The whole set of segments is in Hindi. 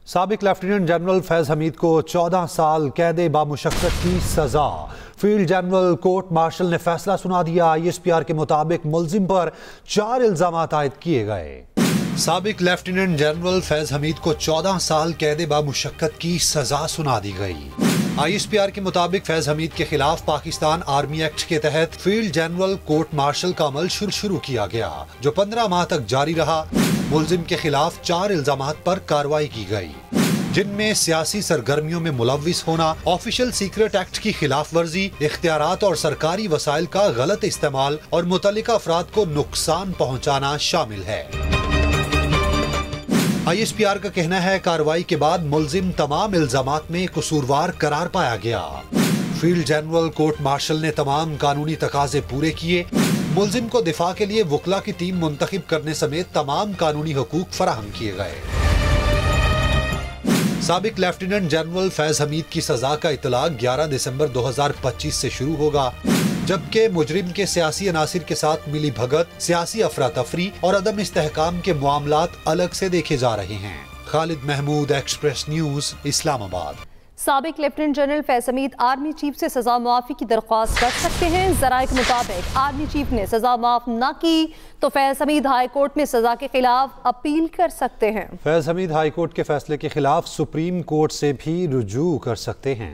साबिक लेफ्टिनेंट जनरल फैज हमीद को 14 साल कैद बामुशक्कत की सजा। फील्ड जनरल कोर्ट मार्शल ने फैसला सुना दिया। ISPR के मुताबिक मुलजिम पर 4 इल्जाम आयद किए गए। साबिक लेफ्टिनेंट जनरल फैज हमीद को 14 साल कैद बामुशक्कत की सजा सुना दी गई। ISPR के मुताबिक फैज हमीद के खिलाफ पाकिस्तान आर्मी एक्ट के तहत फील्ड जनरल कोर्ट मार्शल का अमल शुरू किया गया, जो 15 माह तक जारी रहा। मुलजिम के खिलाफ 4 इल्जामात पर कार्रवाई की गई, जिनमें सियासी सरगर्मियों में मुलव्विस होना, ऑफिशियल सीक्रेट एक्ट की खिलाफ वर्जी, इख्तियारात और सरकारी वसाइल का गलत इस्तेमाल और मुतल्लिका अफराद को नुकसान पहुँचाना शामिल है। ISPR का कहना है कार्रवाई के बाद मुलजिम तमाम इल्जामात में कसूरवार करार पाया गया। फील्ड जनरल कोर्ट मार्शल ने तमाम कानूनी तकाजे पूरे किए। मुलजिम को दिफा के लिए वकला की टीम मुंतखब करने समेत तमाम कानूनी हुकूक फराहम किए गए। साबिक लेफ्टिनेंट जनरल फैज हमीद की सजा का इतलाक 11 दिसंबर 2025 से शुरू होगा, जबकि मुजरिम के सियासी अनासिर के साथ मिली भगत, सियासी अफरा तफरी और अदम इस्तेहकाम के मामलात अलग से देखे जा रहे हैं। Khalid Mahmood, Express News, Islamabad. साबिक lieutenant general Faiz Hameed army chief से सजा मुआफी की दरख्वास्त कर सकते हैं। ज़राए के मुताबिक आर्मी चीफ ने सजा माफ न की तो फैज हमीद हाई कोर्ट में सजा के खिलाफ अपील कर सकते हैं। फैज हमीद हाई कोर्ट के फैसले के खिलाफ सुप्रीम कोर्ट से भी रुजू कर सकते हैं।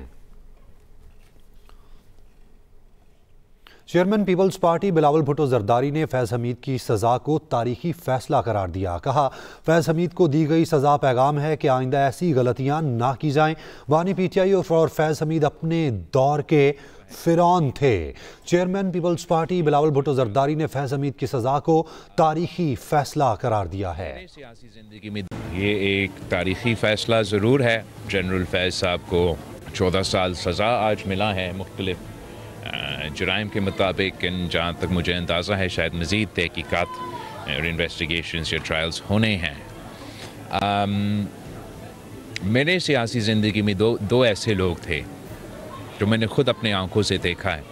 Chairman Peoples Party Bilawal Bhutto Zardari ने फैज हमीद की सजा को तारीखी फैसला करार दिया। कहा, फैज हमीद को दी गई सजा पैगाम है कि आइंदा ऐसी गलतियां ना की जाएं। वानी PTI और फैज हमीद अपने दौर के फिरौन थे। Chairman Peoples Party Bilawal Bhutto Zardari ने फैज हमीद की सजा को तारीखी फैसला करार दिया है। सियासी जिंदगी में ये एक तारीखी फैसला ज़रूर है। जनरल फैज साहब को 14 साल सज़ा आज मिला है मुख्तलिफ जुराइम के मुताबिक। जहाँ तक मुझे अंदाज़ा है शायद मज़ीद तहकीकात और इन्वेस्टिगेशंस या ट्रायल्स होने हैं। मेरे सियासी ज़िंदगी में दो ऐसे लोग थे जो मैंने खुद अपने आंखों से देखा है,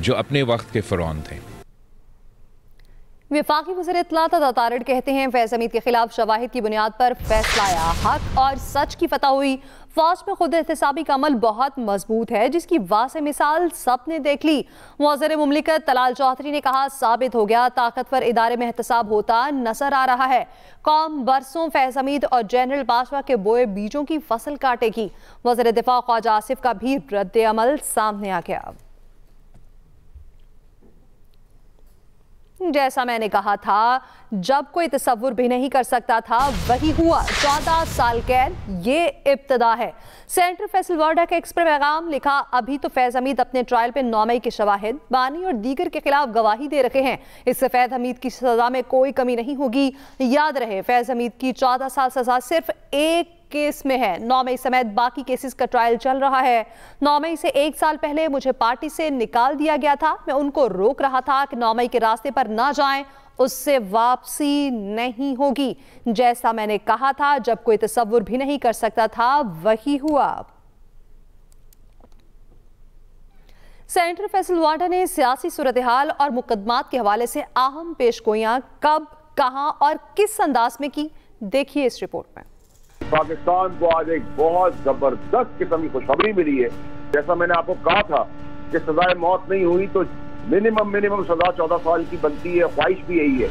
जो अपने वक्त के फ़िरौन थे। वफाकी वज़ीर इत्तलात तारड़ कहते हैं फैज हमीद के खिलाफ शवाहिद की बुनियाद पर फैसला आया, हक और सच की फतह हुई। फौज में खुद एहतसाबी का अमल बहुत मजबूत है, जिसकी वाज़ेह मिसाल सबने देख ली। वज़ीर मुमलिकत तलाल चौधरी ने कहा, साबित हो गया ताकतवर इदारे में एहतसाब होता नजर आ रहा है। कौम बरसों फैज हमीद और जनरल बाजवा के बोए बीजों की फसल काटेगी। वज़ीर दिफा ख्वाजा आसिफ का भी रद्द अमल सामने आ गया। जैसा मैंने कहा था, जब कोई तसव्वुर भी नहीं कर सकता था वही हुआ। 14 साल कैद ये इब्तदा है। सेनेटर फैसल वार्डा का एक्स पर पैगाम लिखा, अभी तो फैज हमीद अपने ट्रायल पे 9 मई के शवाहिद, बानी और दीगर के खिलाफ गवाही दे रखे हैं। इससे फैज हमीद की सजा में कोई कमी नहीं होगी। याद रहे, फैज हमीद की 14 साल सजा सिर्फ एक केस में है। 9 मई समेत बाकी केसेस का ट्रायल चल रहा है। 9 मई से 1 साल पहले मुझे पार्टी से निकाल दिया गया था। मैं उनको रोक रहा था कि 9 मई के रास्ते पर ना जाएं, उससे वापसी नहीं होगी। जैसा मैंने कहा था, जब कोई तसव्वुर भी नहीं कर सकता था वही हुआ। सेनेटर फैसल वार्डा ने सियासी सूरत हाल और मुकदमात के हवाले से अहम पेशगोइयां कब, कहां और किस अंदाज में की, देखिए इस रिपोर्ट में। पाकिस्तान को आज एक बहुत जबरदस्त किस्म की खुशखबरी मिली है। जैसा मैंने आपको कहा था कि सजाए मौत नहीं हुई तो मिनिमम सजा 14 साल की बनती है। ख्वाहिश भी यही है।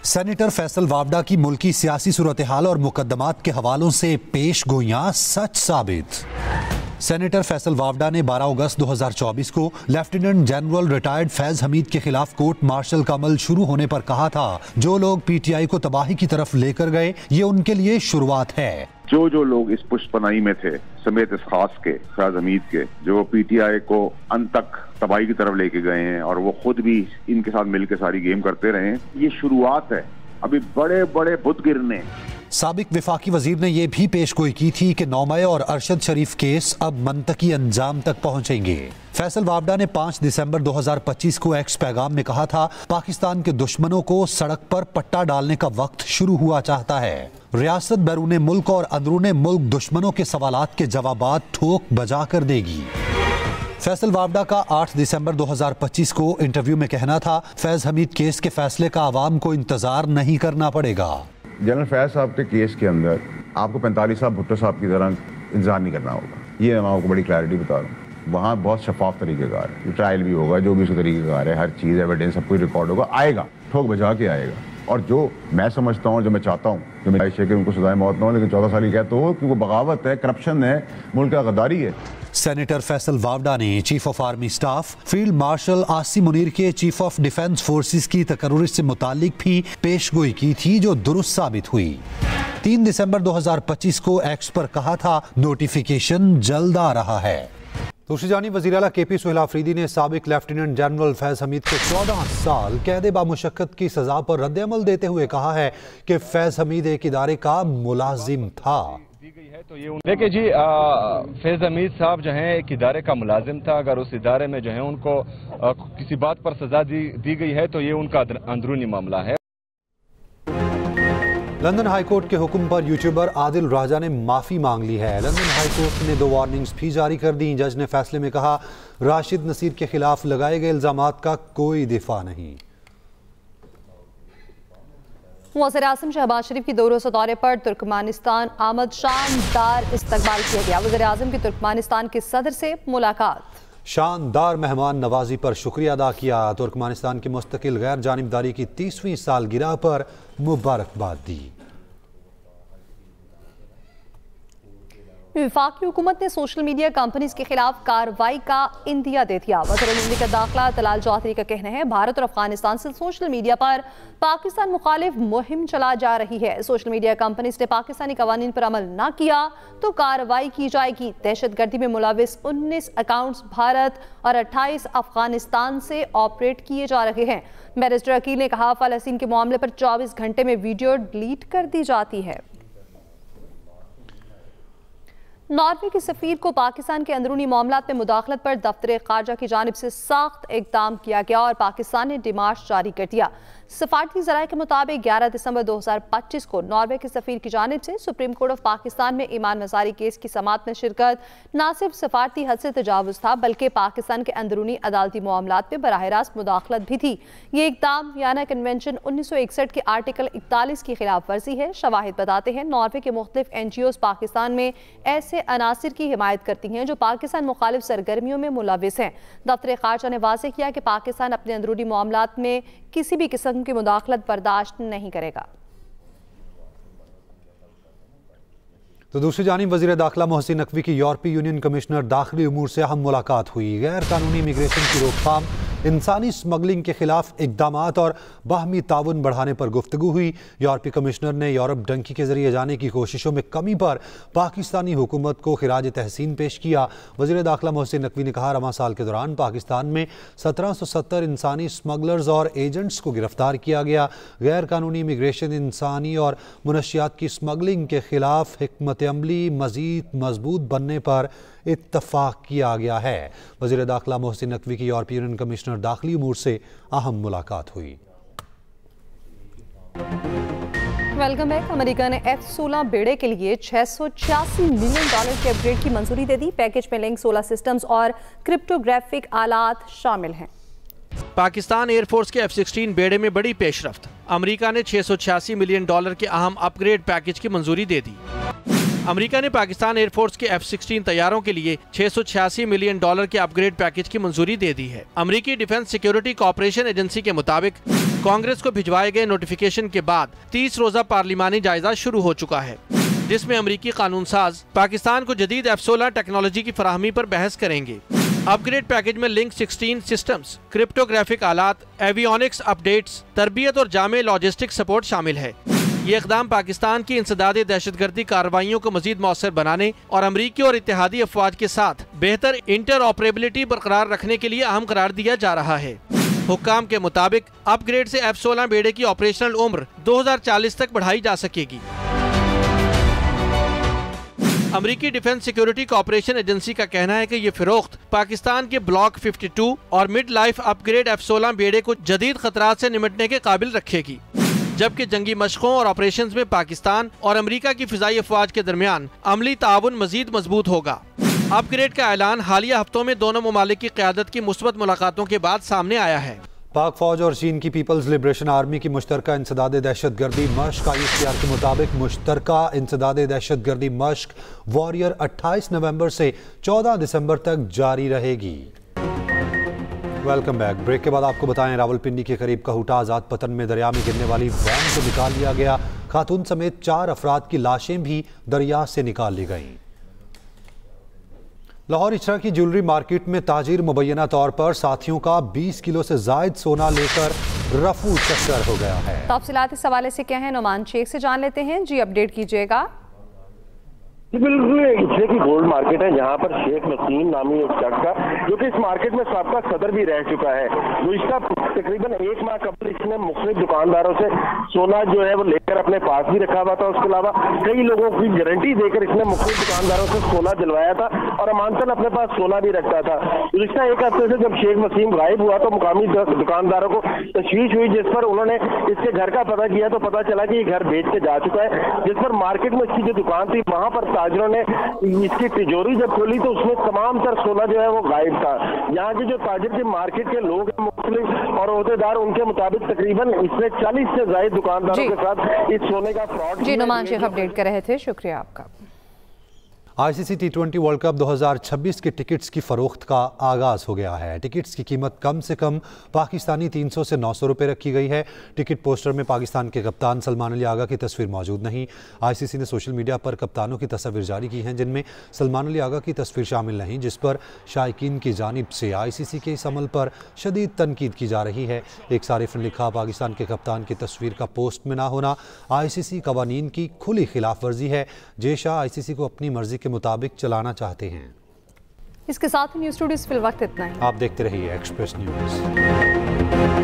सेनेटर फैसल वावडा की मुल्की सियासी सूरत हाल और मुकदमात के हवालों से पेश गोइयां सच साबित। सेनेटर फैसल वावडा ने 12 अगस्त 2024 को lieutenant general retired Faiz Hamid के खिलाफ कोर्ट मार्शल का अमल शुरू होने पर कहा था, जो लोग PTI को तबाही की तरफ लेकर गए, ये उनके लिए शुरुआत है। जो लोग इस पुष्पनाई में थे, समेत इस खास के फैज हमीद के, जो PTI को अंत तक तबाही की तरफ लेके गए हैं और वो खुद भी इनके साथ मिलकर सारी गेम करते रहे, ये शुरुआत है। अभी बड़े बड़े बुत गिरने। साबिक वफाकी वजीर ने यह भी पेशगोई की थी कि 9 मई और अरशद शरीफ केस अब मंतकी अंजाम तक पहुंचेंगे। फैसल वावडा ने 5 दिसंबर 2025 को एक्स पैगाम में कहा था, पाकिस्तान के दुश्मनों को सड़क पर पट्टा डालने का वक्त शुरू हुआ चाहता है। रियासत बैरून मुल्क और अंदरूने मुल्क दुश्मनों के सवालात के जवाबात ठोक बजा कर देगी। फैसल वावडा का 8 दिसंबर 2025 को इंटरव्यू में कहना था, फैज हमीद केस के फैसले का आवाम को इंतजार नहीं करना पड़ेगा। जनरल फैज साहब के केस के अंदर आपको 45 साहब भुट्टो साहब की तरह इंतजार नहीं करना होगा। ये मैं आपको बड़ी क्लैरिटी बता रहा हूँ। वहाँ बहुत शफाफ तरीकेकार है, ट्रायल भी होगा, जो भी उसका तरीकेकार है, हर चीज़ एविडेंस सब कुछ रिकॉर्ड होगा, आएगा, ठोक बजा के आएगा। और जो मैं समझता हूँ, जो मैं चाहता हूँ, जो मेरी ख्वाहिश है कि उनको सजाए मौत ना हो, लेकिन 14 साल की क्या तो हो कि वो बगावत है, करप्शन है, मुल्क का गद्दारी है। सेनेटर फैसल वावडा ने chief of army staff field marshal Asim Munir के चीफ ऑफ डिफेंस फोर्सेस की तकर्रुर से मुतालिक भी पेशगोई की थी, जो दुरुस्त साबित हुई। 3 दिसंबर 2025 को एक्स पर कहा था नोटिफिकेशन जल्द आ रहा है। दूसरी जानिब वज़ीर आला KP सुहेल आफरीदी ने साबिक लेफ्टिनेंट जनरल फैज हमीद को 14 साल कैद बामुशक्कत की सजा पर रद्द-ए-अमल देते हुए कहा है कि फैज हमीद एक इदारे का मुलाजिम था। तो ये देखिए जी, फैज हमीद साहब जो हैं एक इदारे का मुलाजिम था। अगर उस इदारे में जो है उनको किसी बात पर सजा दी गई है तो ये उनका अंदरूनी मामला है। लंदन हाई कोर्ट के हुक्म पर यूट्यूबर आदिल राजा ने माफी मांग ली है। लंदन हाई कोर्ट ने 2 वार्निंग्स भी जारी कर दी। जज ने फैसले में कहा, राशिद नसीर के खिलाफ लगाए गए इल्जामात का कोई दिफा नहीं। वज़ीर आज़म शहबाज शरीफ की 2 रोज़ा दौरे पर तुर्कमानिस्तान आमद, शानदार इस्तकबाल किया गया। वज़ीर आज़म की तुर्कमानिस्तान के सदर से मुलाकात, शानदार मेहमान नवाजी पर शुक्रिया अदा किया। तुर्कमानिस्तान की मुस्तकिल गैर जानिबदारी की 30वीं सालगिरह पर मुबारकबाद दी। वफाकी हुकूमत ने सोशल मीडिया कंपनीज के खिलाफ कार्रवाई का इंदिया दे दिया। वज़ीर दाखिला तलाल चौधरी का कहना है, भारत और अफगानिस्तान से सोशल मीडिया पर पाकिस्तान मुखालिफ मुहिम चला जा रही है। सोशल मीडिया कंपनीज ने पाकिस्तानी कवानीन पर अमल न किया तो कार्रवाई की जाएगी। दहशतगर्दी में मुलविस 19 अकाउंट्स भारत और 28 अफगानिस्तान से ऑपरेट किए जा रहे हैं। बैरिस्टर अकील ने कहा, फ़लस्तीन के मामले पर 24 घंटे में वीडियो डिलीट कर दी जाती है। नॉर्वे के सफीर को पाकिस्तान के अंदरूनी मामलात में मुदाखलत पर दफ्तर खारजा की जानिब से सख्त इक़दाम किया गया और पाकिस्तान ने डिमार्च जारी कर दिया। सफारती ज़राए के मुताबिक 11 दिसंबर 2025 को नॉर्वे के सफीर की जानिब से सुप्रीम कोर्ट ऑफ पाकिस्तान में ईमान मज़ारी केस की समाअत में शिरकत न सिर्फ सफारती हद से तजावुज़ था, बल्कि पाकिस्तान के अंदरूनी अदालती मामलात में बराह रास्त मुदाखलत भी थी। ये इक़दाम वियना कन्वेंशन 1961 के आर्टिकल 41 की खिलाफ वर्जी है। शवाहिद बताते हैं, नॉर्वे के मुख्तलिफ NGOs पाकिस्तान में ऐसे अनासिर की हिमायत करती हैं जो पाकिस्तान मुखालिफ सरगर्मियों में मुलविस हैं। दफ्तर खारजा ने वाज़ेह किया कि पाकिस्तान अपने अंदरूनी मामलात में किसी भी किस्म की मुदाखलत बर्दाश्त नहीं करेगा। तो दूसरी जानिब वज़ीर दाखिला मोहसिन नकवी की यूरोपीय यूनियन कमिश्नर दाखिली उमूर से अहम मुलाकात हुई। गैर कानूनी इमिग्रेशन की रोकथाम, इंसानी स्मगलिंग के खिलाफ इक़दामात और बाहमी ताउन बढ़ाने पर गुफ्तगू हुई। यूरोपीय कमिश्नर ने यूरोप डंकी के जरिए जाने की कोशिशों में कमी पर पाकिस्तानी हुकूमत को खिराज तहसीन पेश किया। वज़ीर दाखिला मोहसिन नकवी ने कहा, रवां साल के दौरान पाकिस्तान में 1770 इंसानी स्मगलर्स और एजेंट्स को गिरफ्तार किया गया। गैर कानूनी इमिग्रेशन, इंसानी और मुनशियात की स्मगलिंग के खिलाफ हिकमत अमली मज़ीद मजबूत बनने पर इत्तफाक किया गया है। वज़ीर दाखिला मोहसिन नकवी की यूरोपीय यूनियन कमिश्नर दाखिली उमूर से अहम मुलाकात हुई। Welcome back. अमेरिका ने F-16 बेड़े के लिए $686 मिलियन की अपग्रेड की मंजूरी दे दी। पैकेज में लिंक 16 सिस्टम्स और क्रिप्टोग्राफिक आलात शामिल हैं। पाकिस्तान एयरफोर्स के F-16 बेड़े में बड़ी पेशरफ्त। अमेरिका ने $686 मिलियन के अहम अपग्रेड पैकेज की मंजूरी दे दी। अमेरिका ने पाकिस्तान एयरफोर्स के F-16 तैयारों के लिए $686 मिलियन के अपग्रेड पैकेज की मंजूरी दे दी है। अमेरिकी डिफेंस सिक्योरिटी कॉपरेशन एजेंसी के मुताबिक कांग्रेस को भिजवाए गए नोटिफिकेशन के बाद 30 रोजा पार्लिमानी जायजा शुरू हो चुका है, जिसमें अमेरिकी कानून साज पाकिस्तान को जदीद F-16 टेक्नोलॉजी की फराहमी पर बहस करेंगे। अपग्रेड पैकेज में लिंक 16 सिस्टम्स, क्रिप्टोग्राफिक आलात, एवियोनिक्स अपडेट्स, तरबियत और जामे लॉजिस्टिक सपोर्ट शामिल है। ये इक़दाम पाकिस्तान की इंसदादी दहशतगर्दी कार्रवाइयों को मजीद मौसर बनाने और अमरीकी और इत्तेहादी अफवाज के साथ बेहतर इंटर ऑपरेबिलिटी बरकरार रखने के लिए अहम करार दिया जा रहा है। हुक्काम के मुताबिक अपग्रेड से F-16 बेड़े की ऑपरेशनल उम्र 2040 तक बढ़ाई जा सकेगी। अमेरिकी डिफेंस सिक्योरिटी कॉपरेशन एजेंसी का कहना है कि ये फरोख्त पाकिस्तान के ब्लॉक 52 और मिड लाइफ अपग्रेड F-16 बेड़े को जदीद खतरात से निपटने के काबिल रखेगी, जबकि जंगी मशकों और ऑपरेशंस में पाकिस्तान और अमेरिका की फिजाई अफवाज के दरमियान अमली ताउन मजीद मजबूत होगा। अपग्रेड का ऐलान हालिया हफ्तों में दोनों ममालिक की क़यादत की मुस्बत मुलाकातों के बाद सामने आया है। पाक फौज और चीन की पीपल्स लिबरेशन आर्मी की मुश्तरका इंसदाद दहशतगर्दी मश्क ISPR के मुताबिक मुश्तरका इंसदाद दहशतगर्दी मश्क वॉरियर 28 नवंबर से 14 दिसंबर तक जारी रहेगी। Welcome back. ब्रेक के बाद आपको बताएं, रावलपिंडी के करीब कहूटा आजाद पतन में दरिया में गिरने वाली वैन को निकाल लिया गया। खातून समेत 4 अफराद की लाशें भी दरिया से निकाल ली गईं। लाहौर इचरा की ज्वेलरी मार्केट में ताजिर मुबैना तौर पर साथियों का 20 किलो से जायद सोना लेकर रफू चक्कर हो गया है। तफसीलात इस हवाले से क्या है, नुमान शेख से जान लेते हैं। जी अपडेट कीजिएगा। बिल्कुल इचरे की गोल्ड मार्केट है, जहां पर शेख नसीम नामी एक शख्स का, जो कि इस मार्केट में साबका सदर भी रह चुका है, जो इसका तकरीबन 1 माह कबल इसने मुख्तलिफ दुकानदारों से सोना जो है वो लेकर अपने पास भी रखा हुआ था। उसके अलावा कई लोगों की गारंटी देकर इसने मुख्तलिफ दुकानदारों से सोना दिलवाया था और अमानतन अपने पास सोना भी रखता था। पिछले 1 हफ्ते से जब शेख नसीम गायब हुआ तो मुकामी दुकानदारों को तशवीश हुई, जिस पर उन्होंने इसके घर का पता किया तो पता चला कि ये घर बेच के जा चुका है। जिस पर मार्केट में इसकी जो दुकान थी वहां पर ताजिरों ने इसकी तिजोरी जब खोली तो उसमें तमाम तर सोना जो है वो गायब था। यहाँ के जो ताजिर के मार्केट के लोग हैं मुख्तलिफ और ओहदेदार, उनके मुताबिक तकरीबन इसने 40 से ज्यादा दुकानदारों के साथ इस सोने का फ्रॉड। जी नुमान शेख अपडेट कर रहे थे, शुक्रिया आपका। ICC T20 वर्ल्ड कप 2026 के टिकट्स की फरोख्त का आगाज हो गया है। टिकट्स की कीमत कम से कम पाकिस्तानी 300 से 900 रुपये रखी गई है। टिकट पोस्टर में पाकिस्तान के कप्तान सलमान अली आगा की तस्वीर मौजूद नहीं। ICC ने सोशल मीडिया पर कप्तानों की तस्वीर जारी की हैं, जिनमें सलमान अली आगा की तस्वीर शामिल नहीं, जिस पर शायकीन की जानिब से ICC के इस अमल पर शदीद तनकीद की जा रही है। एक सारिफ ने लिखा, पाकिस्तान के कप्तान की तस्वीर का पोस्ट में ना होना ICC कवानीन की खुली खिलाफ वर्जी है। जे शाह ICC को अपनी मर्जी के मुताबिक चलाना चाहते हैं। इसके साथ न्यूज़ स्टूडियो फिल वक्त इतना ही। आप देखते रहिए एक्सप्रेस न्यूज़।